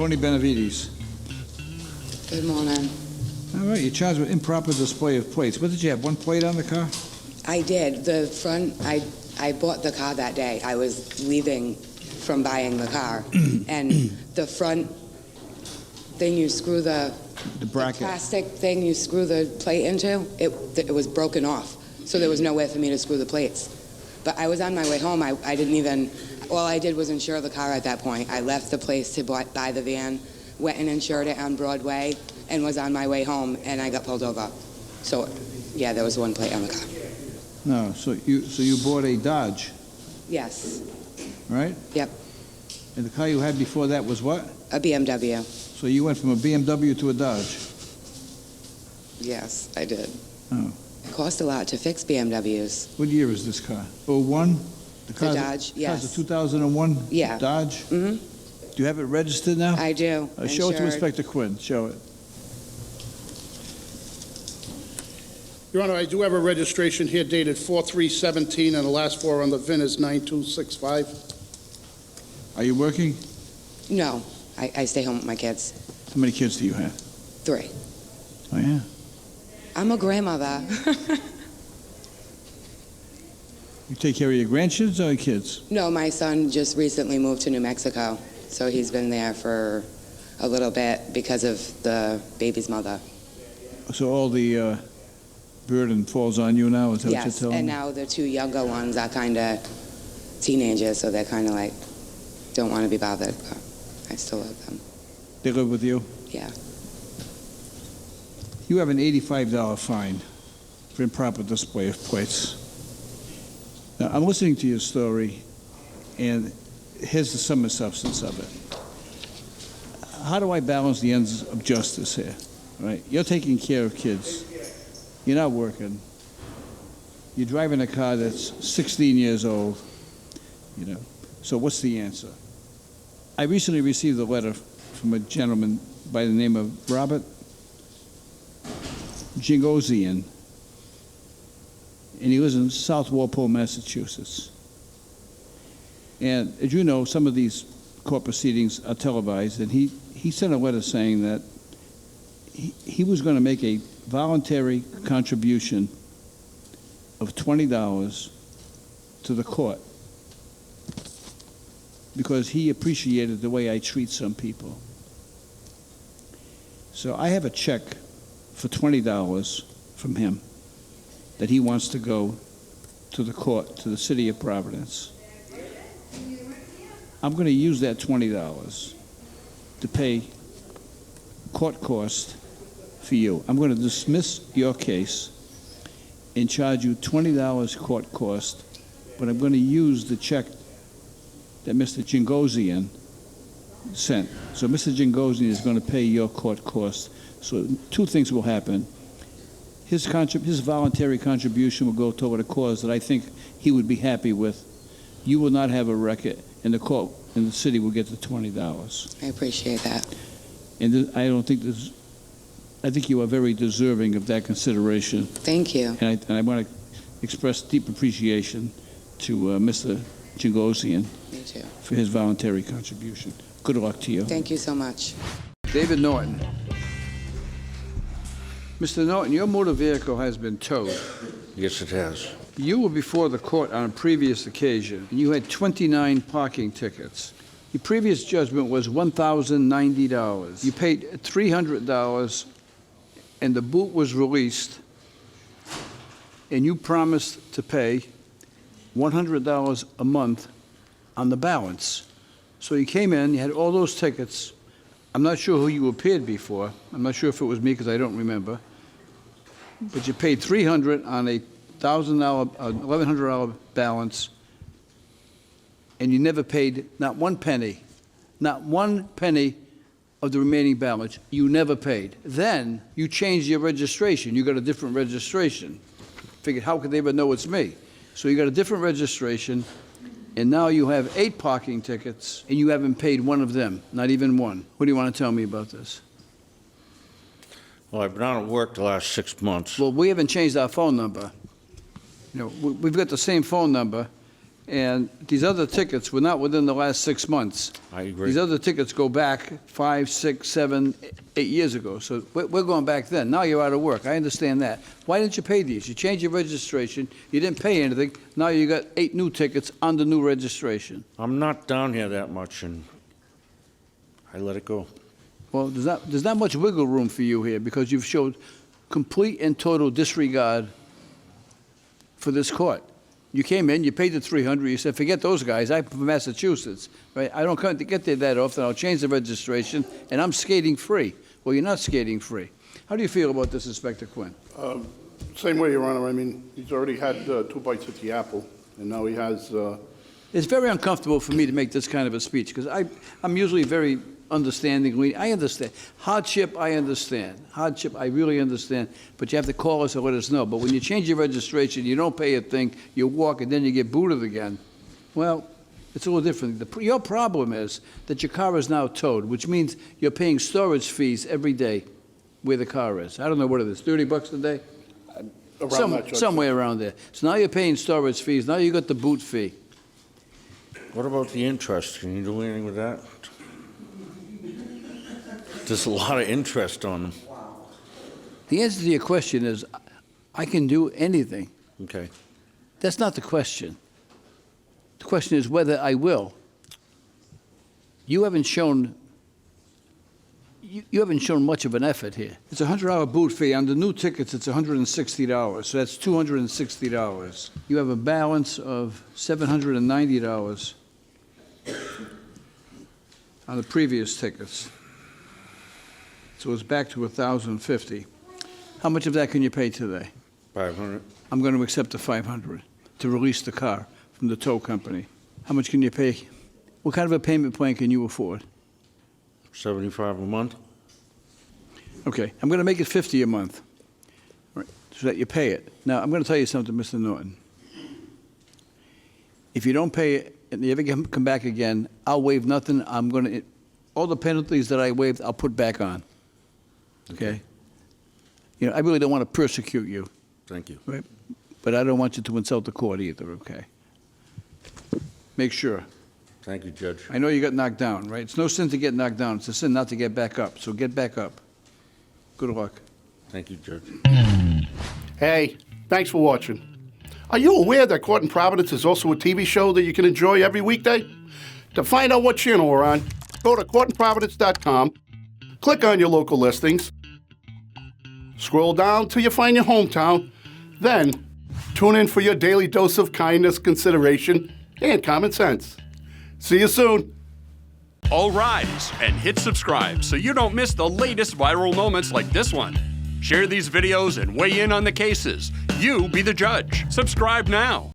Tony Benavides. Good morning. All right, you're charged with improper display of plates. What did you have, one plate on the car? I did. The front, I bought the car that day. I was leaving from buying the car. And the front thing you screw the bracket. The plastic thing you screw the plate into, it was broken off. So there was no way for me to screw the plates. But I was on my way home. I didn't even, all I did was insure the car at that point. I left the place to buy the van, went and insured it on Broadway, and was on my way home, and I got pulled over. So, yeah, there was one plate on the car. No, so you bought a Dodge, Yes. right? Yep. And the car you had before that was what? A BMW. So you went from a BMW to a Dodge? Yes, I did. Oh. It cost a lot to fix BMWs. What year is this car? 01? The Dodge, Car's yes. a 2001 Yeah. Dodge? Mm-hmm. Do you have it registered now? I do. Show it to Insured. Inspector Quinn. Show it. Your Honor, I do have a registration here dated 4/3/17, and the last four on the VIN is 9265. Are you working? No, I stay home with my kids. How many kids do you have? 3. Oh, yeah. I'm a grandmother. You take care of your grandkids or your kids? No, my son just recently moved to New Mexico, so he's been there for a little bit because of the baby's mother. So all the burden falls on you now, is that what you're Yes, telling and me? now the 2 younger ones are kind of teenagers, so they're kind of like, don't want to be bothered, but I still love them. They live with you? Yeah. You have an $85 fine for improper display of plates. Now, I'm listening to your story, and here's the sum and substance of it. How do I balance the ends of justice here? Right? You're taking care of kids. You're not working. You're driving a car that's 16 years old. You know. So what's the answer? I recently received a letter from a gentleman by the name of Robert Jingosian, and he lives in South Walpole, Massachusetts. And as you know, some of these court proceedings are televised, and he sent a letter saying that he was going to make a voluntary contribution of $20 to the court because he appreciated the way I treat some people. So I have a check for $20 from him that he wants to go to the court, to the city of Providence. I'm going to use that $20 to pay court cost for you. I'm going to dismiss your case and charge you $20 court cost, but I'm going to use the check that Mr. Jingosian sent. So Mr. Jingosian is going to pay your court cost. So 2 things will happen. His voluntary contribution will go toward a cause that I think he would be happy with. You will not have a record, and the court and the city will get the $20. I appreciate that. And I don't think this. I think you are very deserving of that consideration. Thank you. And I want to express deep appreciation to Mr. Jingosian Me too. for his voluntary contribution. Good luck to you. Thank you so much. David Norton. Mr. Norton, your motor vehicle has been towed. Yes, it has. You were before the court on a previous occasion, and you had 29 parking tickets. Your previous judgment was $1,090. You paid $300, and the boot was released, and you promised to pay $100 a month on the balance. So you came in, you had all those tickets. I'm not sure who you appeared before. I'm not sure if it was me because I don't remember. But you paid $300 on a $1,100 balance, and you never paid not one penny of the remaining balance. You never paid. Then you changed your registration. You got a different registration. Figured, how could they ever know it's me? So you got a different registration, and now you have 8 parking tickets, and you haven't paid one of them, not even one. What do you want to tell me about this? Well, I've been out of work the last 6 months. Well, we haven't changed our phone number. You know, we've got the same phone number, And these other tickets were not within the last 6 months. I agree. These other tickets go back 5, 6, 7, 8 years ago. So we're going back then. Now you're out of work. I understand that. Why didn't you pay these? You changed your registration. You didn't pay anything. Now you got 8 new tickets on the new registration. I'm not down here that much, and I let it go. Well, there's not much wiggle room for you here because you've showed complete and total disregard for this court. You came in, you paid the $300, you said, forget those guys, I'm from Massachusetts, right? I don't come to get there that often, I'll change the registration, and I'm skating free. Well, you're not skating free. How do you feel about this, Inspector Quinn? Same way, Your Honor. I mean, he's already had 2 bites at the apple, and now he has, It's very uncomfortable for me to make this kind of a speech, because I'm usually very understanding. I understand. Hardship, I understand. Hardship, I really understand. But you have to call us and let us know. But when you change your registration, you don't pay a thing, you walk, and then you get booted again. Well, it's a little different. Your problem is that your car is now towed, which means you're paying storage fees every day where the car is. I don't know what it is, $30 a day? around that, Judge. Somewhere around there. So now you're paying storage fees. Now you got the boot fee. What about the interest? Can you do anything with that? There's a lot of interest on them. The answer to your question is, I can do anything. Okay. That's not the question. The question is whether I will. You haven't shown much of an effort here. It's a $100 boot fee. On the new tickets, it's $160, so that's $260. You have a balance of $790 on the previous tickets. So it's back to $1,050. How much of that can you pay today? 500. I'm going to accept the $500 to release the car from the tow company. How much can you pay? What kind of a payment plan can you afford? 75 a month. Okay, I'm going to make it $50 a month, right, so that you pay it. Now, I'm going to tell you something, Mr. Norton. If you don't pay it and you ever come back again, I'll waive nothing. I'm going to, all the penalties that I waived, I'll put back on. Okay? You know, I really don't want to persecute you, Thank you. right? But I don't want you to insult the court either, okay? Make sure. Thank you, Judge. I know you got knocked down, right? It's no sin to get knocked down. It's a sin not to get back up. So get back up. Good luck. Thank you, Judge. Hey, thanks for watching. Are you aware that Court in Providence is also a TV show that you can enjoy every weekday? To find out what channel we're on, go to courtinprovidence.com, click on your local listings, scroll down till you find your hometown, then tune in for your daily dose of kindness, consideration, and common sense. See you soon. All rise and hit subscribe so you don't miss the latest viral moments like this one. Share these videos and weigh in on the cases. You be the judge. Subscribe now.